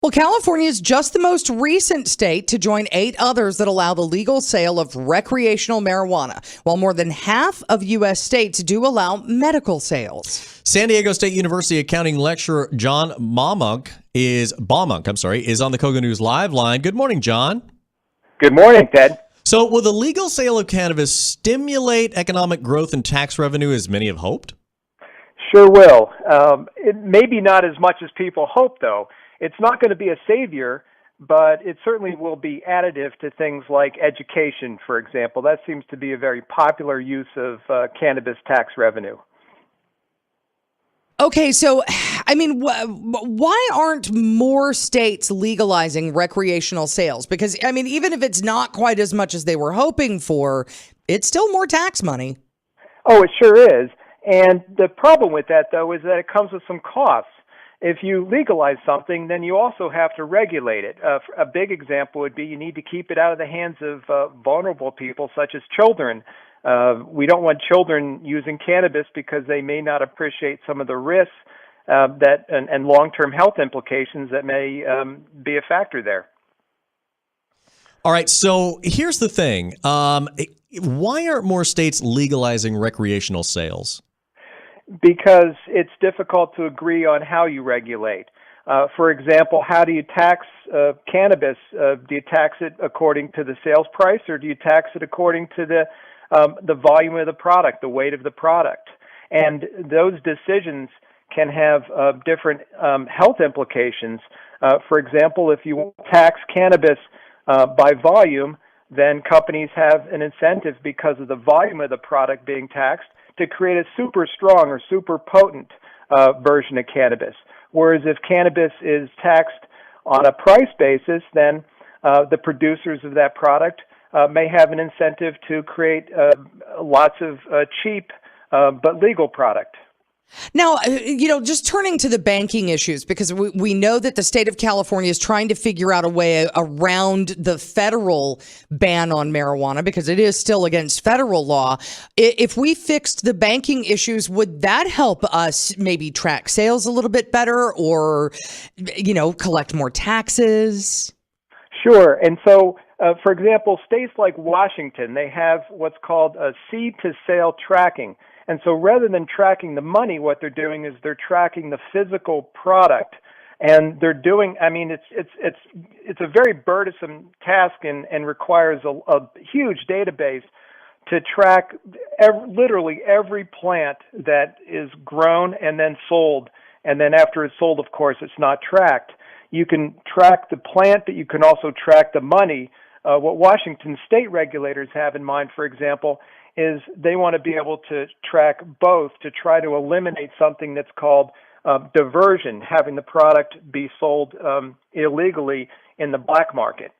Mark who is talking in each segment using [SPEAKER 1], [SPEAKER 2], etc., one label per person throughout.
[SPEAKER 1] Well, California is just the most recent state to join 8 others that allow the legal sale of recreational marijuana, while more than half of U.S. states do allow medical sales.
[SPEAKER 2] San Diego State University accounting lecturer Jon Baumunk is on the KOGO News Live line. Good morning, John.
[SPEAKER 3] Good morning, Ted.
[SPEAKER 2] So will the legal sale of cannabis stimulate economic growth and tax revenue as many have hoped?
[SPEAKER 3] Sure will. It maybe not as much as people hope, though. It's not going to be a savior, but it certainly will be additive to things like education, for example. That seems to be a very popular use of cannabis tax revenue.
[SPEAKER 1] Okay, so, I mean, why aren't more states legalizing recreational sales? Because, I mean, even if it's not quite as much as they were hoping for, it's still more tax money.
[SPEAKER 3] Oh, it sure is. And the problem with that, though, is that it comes with some costs. If you legalize something, then you also have to regulate it. A big example would be you need to keep it out of the hands of vulnerable people, such as children. We don't want children using cannabis because they may not appreciate some of the risks and long-term health implications that may be a factor there.
[SPEAKER 2] All right, so here's the thing. Why aren't more states legalizing recreational sales?
[SPEAKER 3] Because it's difficult to agree on how you regulate. For example, how do you tax cannabis? Do you tax it according to the sales price, or do you tax it according to the volume of the product, the weight of the product? And those decisions can have different health implications. For example, if you tax cannabis by volume, then companies have an incentive because of the volume of the product being taxed to create a super strong or super potent version of cannabis. Whereas if cannabis is taxed on a price basis, then the producers of that product may have an incentive to create lots of cheap but legal product.
[SPEAKER 1] Now, just turning to the banking issues, because we know that the state of California is trying to figure out a way around the federal ban on marijuana because it is still against federal law. If we fixed the banking issues, would that help us maybe track sales a little bit better or, collect more taxes?
[SPEAKER 3] Sure. And so, for example, states like Washington, they have what's called a seed to sale tracking. And so rather than tracking the money, what they're doing is they're tracking the physical product. And they're doing, it's a very burdensome task and requires a huge database to track literally every plant that is grown and then sold. And then after it's sold, of course, it's not tracked. You can track the plant, but you can also track the money. What Washington state regulators have in mind, for example, is they want to be able to track both to try to eliminate something that's called diversion, having the product be sold illegally in the black market.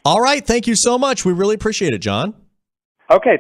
[SPEAKER 2] All right. Thank you so much. We really appreciate it, John.
[SPEAKER 3] Okay.